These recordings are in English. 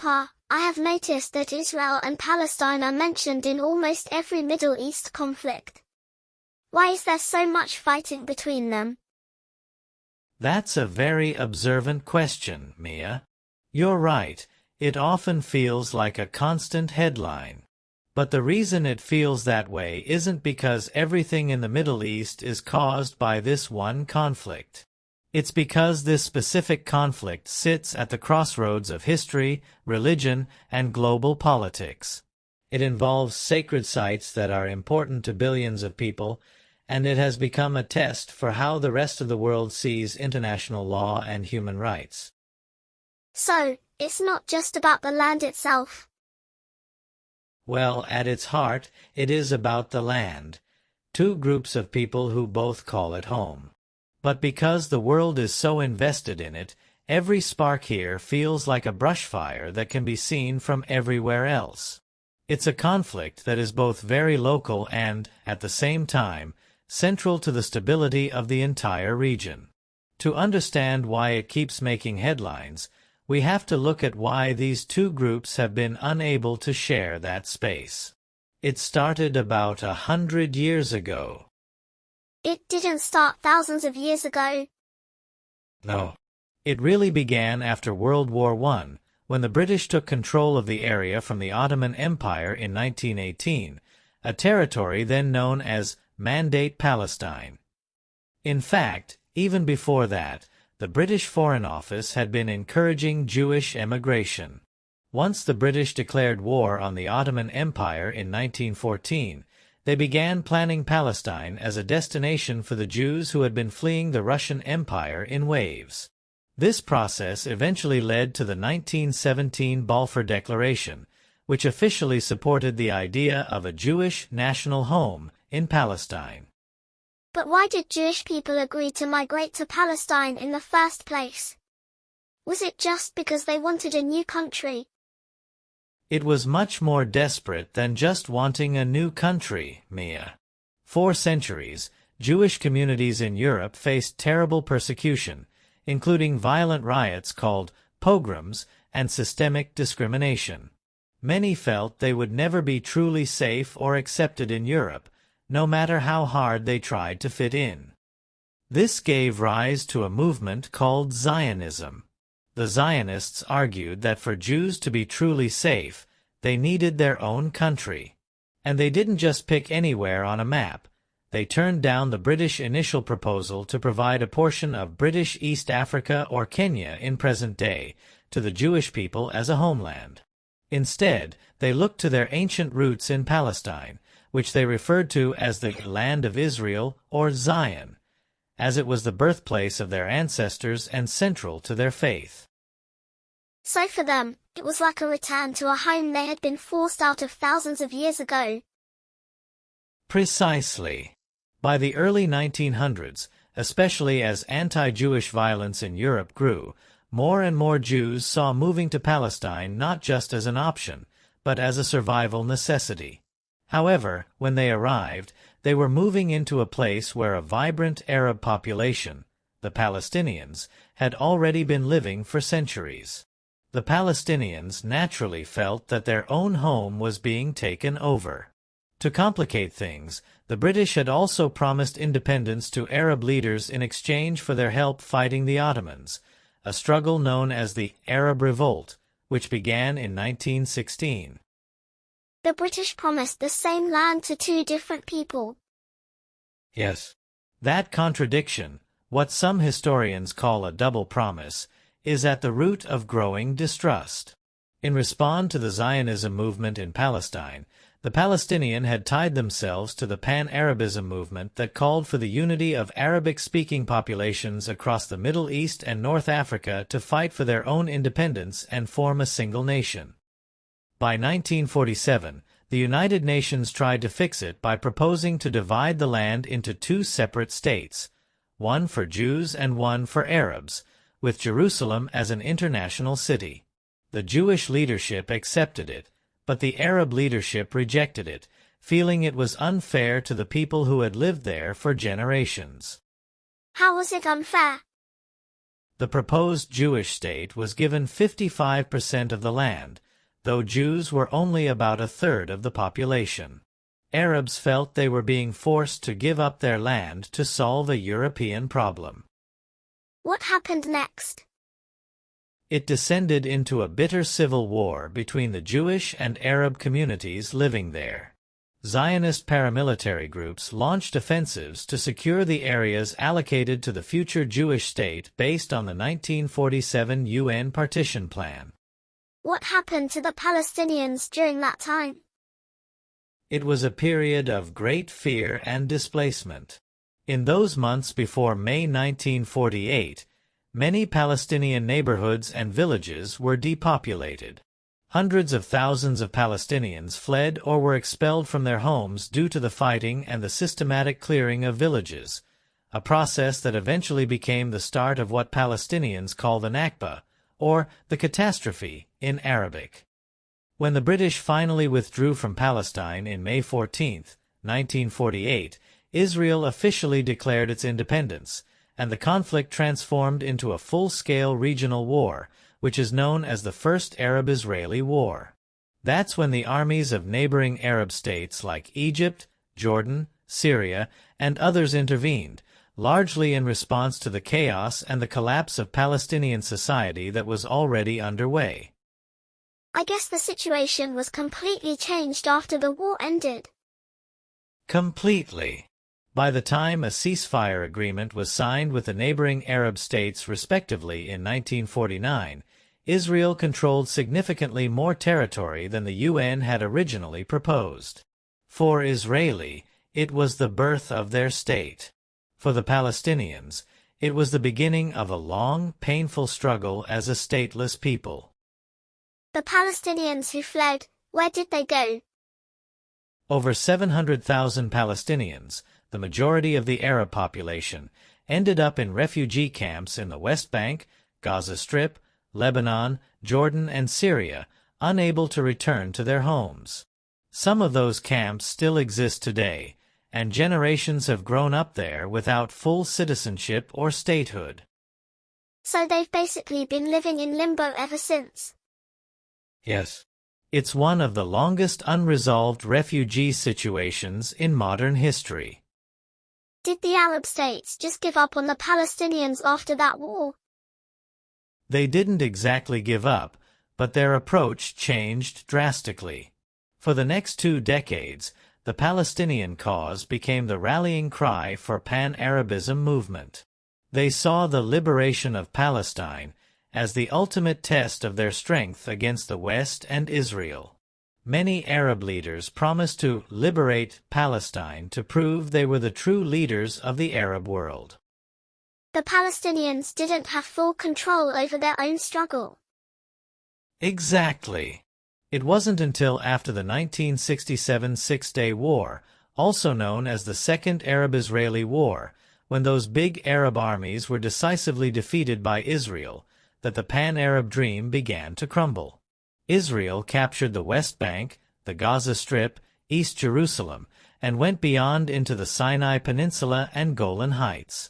Grandpa, I have noticed that Israel and Palestine are mentioned in almost every Middle East conflict. Why is there so much fighting between them? That's a very observant question, Mia. You're right, it often feels like a constant headline. But the reason it feels that way isn't because everything in the Middle East is caused by this one conflict. It's because this specific conflict sits at the crossroads of history, religion, and global politics. It involves sacred sites that are important to billions of people, and it has become a test for how the rest of the world sees international law and human rights. So, it's not just about the land itself. Well, at its heart, it is about the land. Two groups of people who both call it home. But because the world is so invested in it, every spark here feels like a brush fire that can be seen from everywhere else. It's a conflict that is both very local and, at the same time, central to the stability of the entire region. To understand why it keeps making headlines, we have to look at why these two groups have been unable to share that space. It started about 100 years ago. It didn't start thousands of years ago. No. It really began after World War I, when the British took control of the area from the Ottoman Empire in 1918, a territory then known as Mandate Palestine. In fact, even before that, the British Foreign Office had been encouraging Jewish emigration. Once the British declared war on the Ottoman Empire in 1914, they began planning Palestine as a destination for the Jews who had been fleeing the Russian Empire in waves. This process eventually led to the 1917 Balfour Declaration, which officially supported the idea of a Jewish national home in Palestine. But why did Jewish people agree to migrate to Palestine in the first place? Was it just because they wanted a new country? It was much more desperate than just wanting a new country, Mia. For centuries, Jewish communities in Europe faced terrible persecution, including violent riots called pogroms and systemic discrimination. Many felt they would never be truly safe or accepted in Europe, no matter how hard they tried to fit in. This gave rise to a movement called Zionism. The Zionists argued that for Jews to be truly safe, they needed their own country. And they didn't just pick anywhere on a map. They turned down the British initial proposal to provide a portion of British East Africa or Kenya in present day to the Jewish people as a homeland. Instead, they looked to their ancient roots in Palestine, which they referred to as the Land of Israel or Zion, as it was the birthplace of their ancestors and central to their faith. So for them, it was like a return to a home they had been forced out of thousands of years ago. Precisely. By the early 1900s, especially as anti-Jewish violence in Europe grew, more and more Jews saw moving to Palestine not just as an option, but as a survival necessity. However, when they arrived, they were moving into a place where a vibrant Arab population, the Palestinians, had already been living for centuries. The Palestinians naturally felt that their own home was being taken over. To complicate things, the British had also promised independence to Arab leaders in exchange for their help fighting the Ottomans, a struggle known as the Arab Revolt, which began in 1916. The British promised the same land to two different people. Yes. That contradiction, what some historians call a double promise, is at the root of growing distrust. In response to the Zionism movement in Palestine, the Palestinians had tied themselves to the Pan-Arabism movement that called for the unity of Arabic-speaking populations across the Middle East and North Africa to fight for their own independence and form a single nation. By 1947, the United Nations tried to fix it by proposing to divide the land into two separate states, one for Jews and one for Arabs, with Jerusalem as an international city. The Jewish leadership accepted it, but the Arab leadership rejected it, feeling it was unfair to the people who had lived there for generations. How was it unfair? The proposed Jewish state was given 55% of the land, though Jews were only about a third of the population. Arabs felt they were being forced to give up their land to solve a European problem. What happened next? It descended into a bitter civil war between the Jewish and Arab communities living there. Zionist paramilitary groups launched offensives to secure the areas allocated to the future Jewish state based on the 1947 UN partition plan. What happened to the Palestinians during that time? It was a period of great fear and displacement. In those months before May 1948, many Palestinian neighborhoods and villages were depopulated. Hundreds of thousands of Palestinians fled or were expelled from their homes due to the fighting and the systematic clearing of villages, a process that eventually became the start of what Palestinians call the Nakba, or the catastrophe in Arabic. When the British finally withdrew from Palestine in May 14, 1948, Israel officially declared its independence, and the conflict transformed into a full-scale regional war, which is known as the First Arab-Israeli War. That's when the armies of neighboring Arab states like Egypt, Jordan, Syria, and others intervened, largely in response to the chaos and the collapse of Palestinian society that was already underway. I guess the situation was completely changed after the war ended. Completely. By the time a ceasefire agreement was signed with the neighboring Arab states respectively in 1949, Israel controlled significantly more territory than the UN had originally proposed. For Israeli, it was the birth of their state. For the Palestinians, it was the beginning of a long, painful struggle as a stateless people. The Palestinians who fled, where did they go? Over 700,000 Palestinians, the majority of the Arab population, ended up in refugee camps in the West Bank, Gaza Strip, Lebanon, Jordan, and Syria, unable to return to their homes. Some of those camps still exist today, and generations have grown up there without full citizenship or statehood. So they've basically been living in limbo ever since. Yes. It's one of the longest unresolved refugee situations in modern history. Did the Arab states just give up on the Palestinians after that war? They didn't exactly give up, but their approach changed drastically. For the next 2 decades, the Palestinian cause became the rallying cry for Pan-Arabism movement. They saw the liberation of Palestine as the ultimate test of their strength against the West and Israel. Many Arab leaders promised to liberate Palestine to prove they were the true leaders of the Arab world. The Palestinians didn't have full control over their own struggle. Exactly. It wasn't until after the 1967 Six-Day War, also known as the Second Arab-Israeli War, when those big Arab armies were decisively defeated by Israel, that the Pan-Arab dream began to crumble. Israel captured the West Bank, the Gaza Strip, East Jerusalem, and went beyond into the Sinai Peninsula and Golan Heights.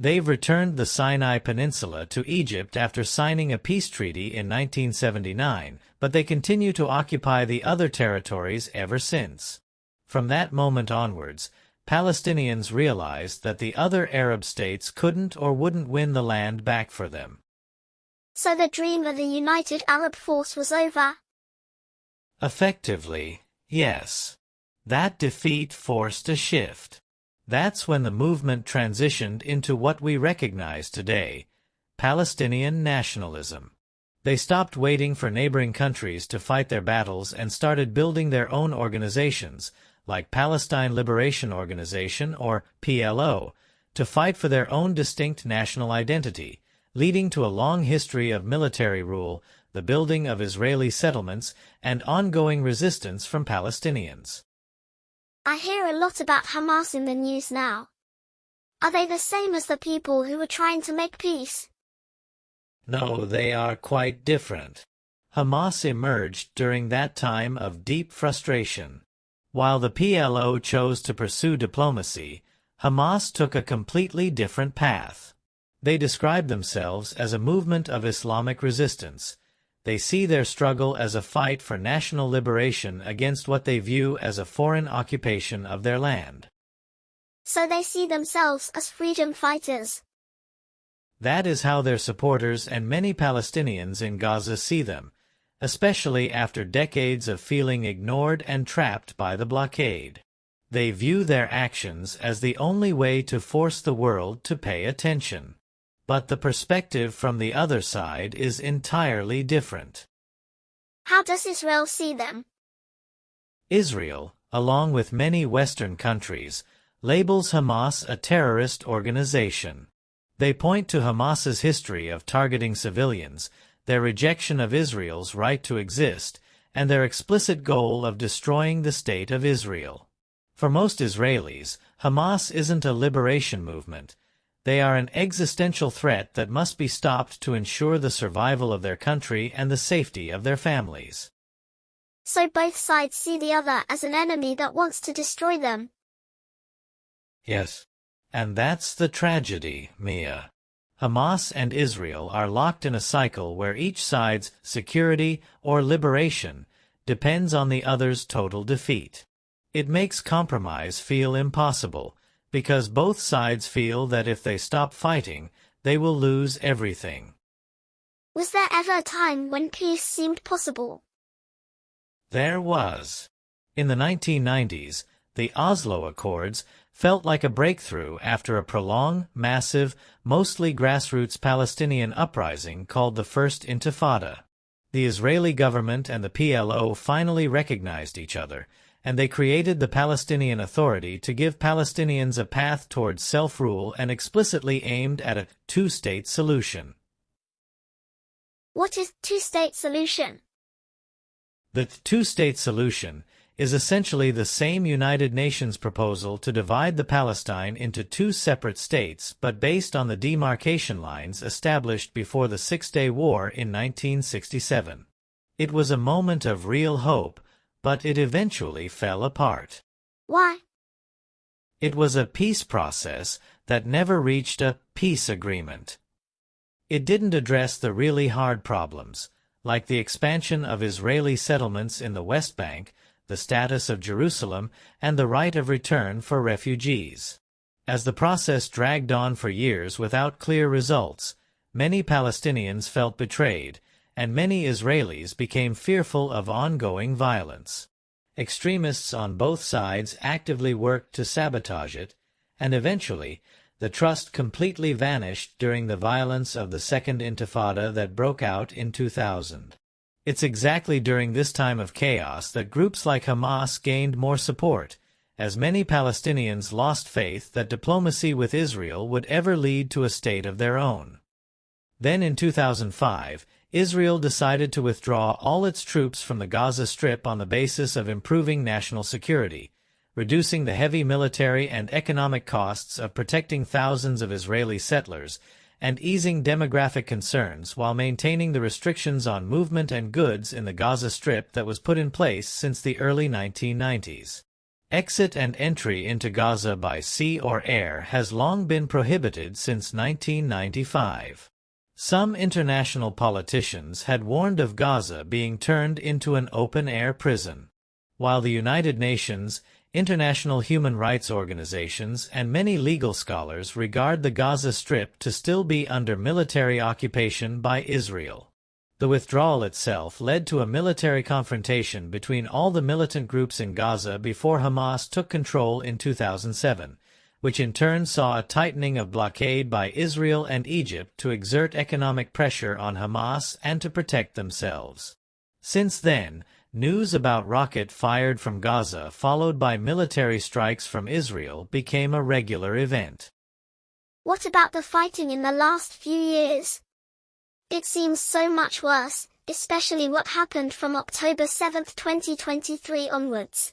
They've returned the Sinai Peninsula to Egypt after signing a peace treaty in 1979, but they continue to occupy the other territories ever since. From that moment onwards, Palestinians realized that the other Arab states couldn't or wouldn't win the land back for them. So the dream of the United Arab Force was over? Effectively, yes. That defeat forced a shift. That's when the movement transitioned into what we recognize today, Palestinian nationalism. They stopped waiting for neighboring countries to fight their battles and started building their own organizations, like Palestine Liberation Organization, or PLO, to fight for their own distinct national identity, leading to a long history of military rule, the building of Israeli settlements, and ongoing resistance from Palestinians. I hear a lot about Hamas in the news now. Are they the same as the people who were trying to make peace? No, they are quite different. Hamas emerged during that time of deep frustration. While the PLO chose to pursue diplomacy, Hamas took a completely different path. They describe themselves as a movement of Islamic resistance. They see their struggle as a fight for national liberation against what they view as a foreign occupation of their land. So they see themselves as freedom fighters. That is how their supporters and many Palestinians in Gaza see them, especially after decades of feeling ignored and trapped by the blockade. They view their actions as the only way to force the world to pay attention. But the perspective from the other side is entirely different. How does Israel see them? Israel, along with many Western countries, labels Hamas a terrorist organization. They point to Hamas's history of targeting civilians, their rejection of Israel's right to exist, and their explicit goal of destroying the State of Israel. For most Israelis, Hamas isn't a liberation movement. They are an existential threat that must be stopped to ensure the survival of their country and the safety of their families. So both sides see the other as an enemy that wants to destroy them. Yes. And that's the tragedy, Mia. Hamas and Israel are locked in a cycle where each side's security or liberation depends on the other's total defeat. It makes compromise feel impossible, because both sides feel that if they stop fighting, they will lose everything. Was there ever a time when peace seemed possible? There was. In the 1990s, the Oslo Accords felt like a breakthrough after a prolonged, massive, mostly grassroots Palestinian uprising called the First Intifada. The Israeli government and the PLO finally recognized each other, and they created the Palestinian Authority to give Palestinians a path towards self-rule and explicitly aimed at a two-state solution. What is two-state solution? The two-state solution is essentially the same United Nations proposal to divide the Palestine into two separate states but based on the demarcation lines established before the Six-Day War in 1967. It was a moment of real hope, but it eventually fell apart. Why? It was a peace process that never reached a peace agreement. It didn't address the really hard problems, like the expansion of Israeli settlements in the West Bank, the status of Jerusalem, and the right of return for refugees. As the process dragged on for years without clear results, many Palestinians felt betrayed, and many Israelis became fearful of ongoing violence. Extremists on both sides actively worked to sabotage it, and eventually, the trust completely vanished during the violence of the Second Intifada that broke out in 2000. It's exactly during this time of chaos that groups like Hamas gained more support, as many Palestinians lost faith that diplomacy with Israel would ever lead to a state of their own. Then in 2005, Israel decided to withdraw all its troops from the Gaza Strip on the basis of improving national security, reducing the heavy military and economic costs of protecting thousands of Israeli settlers, and easing demographic concerns while maintaining the restrictions on movement and goods in the Gaza Strip that was put in place since the early 1990s. Exit and entry into Gaza by sea or air has long been prohibited since 1995. Some international politicians had warned of Gaza being turned into an open-air prison, while the United Nations, international human rights organizations, and many legal scholars regard the Gaza Strip to still be under military occupation by Israel. The withdrawal itself led to a military confrontation between all the militant groups in Gaza before Hamas took control in 2007, which in turn saw a tightening of blockade by Israel and Egypt to exert economic pressure on Hamas and to protect themselves. Since then, news about rockets fired from Gaza followed by military strikes from Israel became a regular event. What about the fighting in the last few years? It seems so much worse, especially what happened from October 7, 2023 onwards.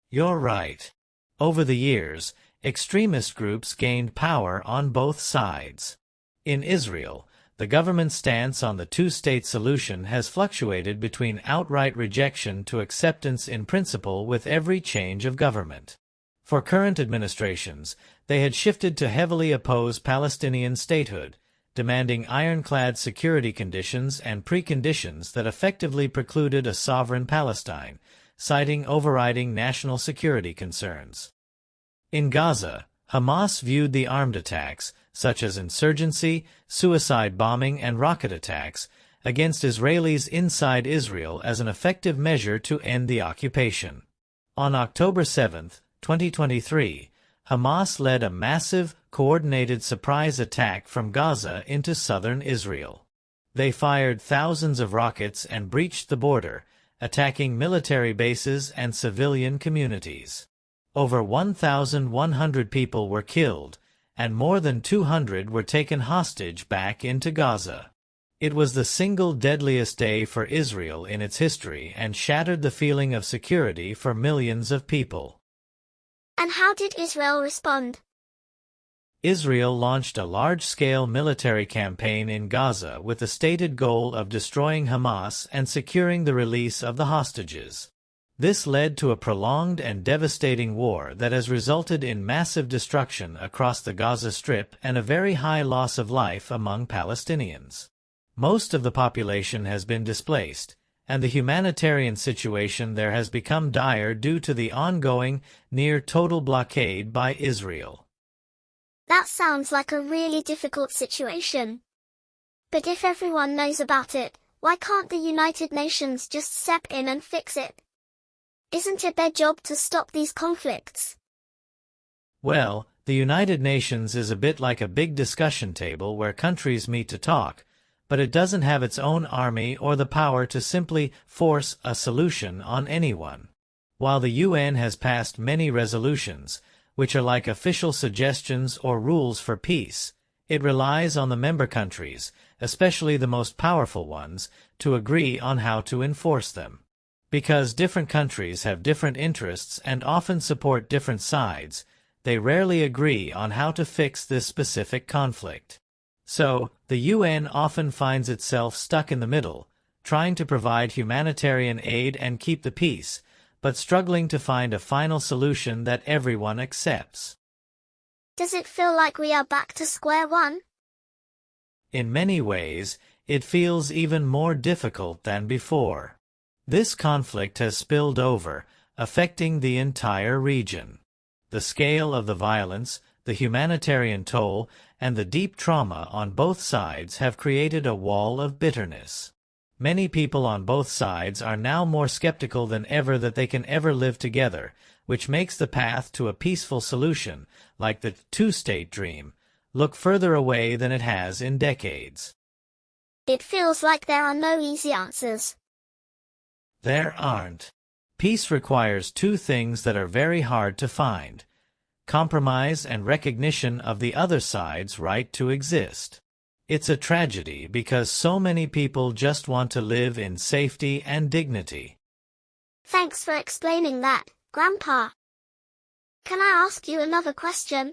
You're right. Over the years, extremist groups gained power on both sides. In Israel, the government's stance on the two-state solution has fluctuated between outright rejection to acceptance in principle with every change of government. For current administrations, they had shifted to heavily oppose Palestinian statehood, demanding ironclad security conditions and preconditions that effectively precluded a sovereign Palestine, citing overriding national security concerns. In Gaza, Hamas viewed the armed attacks, such as insurgency, suicide bombing, and rocket attacks, against Israelis inside Israel as an effective measure to end the occupation. On October 7, 2023, Hamas led a massive, coordinated surprise attack from Gaza into southern Israel. They fired thousands of rockets and breached the border, attacking military bases and civilian communities. Over 1,100 people were killed, and more than 200 were taken hostage back into Gaza. It was the single deadliest day for Israel in its history and shattered the feeling of security for millions of people. And how did Israel respond? Israel launched a large-scale military campaign in Gaza with the stated goal of destroying Hamas and securing the release of the hostages. This led to a prolonged and devastating war that has resulted in massive destruction across the Gaza Strip and a very high loss of life among Palestinians. Most of the population has been displaced, and the humanitarian situation there has become dire due to the ongoing, near-total blockade by Israel. That sounds like a really difficult situation. But if everyone knows about it, why can't the United Nations just step in and fix it? Isn't it their job to stop these conflicts? Well, the United Nations is a bit like a big discussion table where countries meet to talk, but it doesn't have its own army or the power to simply force a solution on anyone. While the UN has passed many resolutions, which are like official suggestions or rules for peace, it relies on the member countries, especially the most powerful ones, to agree on how to enforce them. Because different countries have different interests and often support different sides, they rarely agree on how to fix this specific conflict. So, the UN often finds itself stuck in the middle, trying to provide humanitarian aid and keep the peace, but struggling to find a final solution that everyone accepts. Does it feel like we are back to square one? In many ways, it feels even more difficult than before. This conflict has spilled over, affecting the entire region. The scale of the violence, the humanitarian toll, and the deep trauma on both sides have created a wall of bitterness. Many people on both sides are now more skeptical than ever that they can ever live together, which makes the path to a peaceful solution, like the two-state dream, look further away than it has in decades. It feels like there are no easy answers. There aren't. Peace requires two things that are very hard to find: compromise and recognition of the other side's right to exist. It's a tragedy because so many people just want to live in safety and dignity. Thanks for explaining that, Grandpa. Can I ask you another question?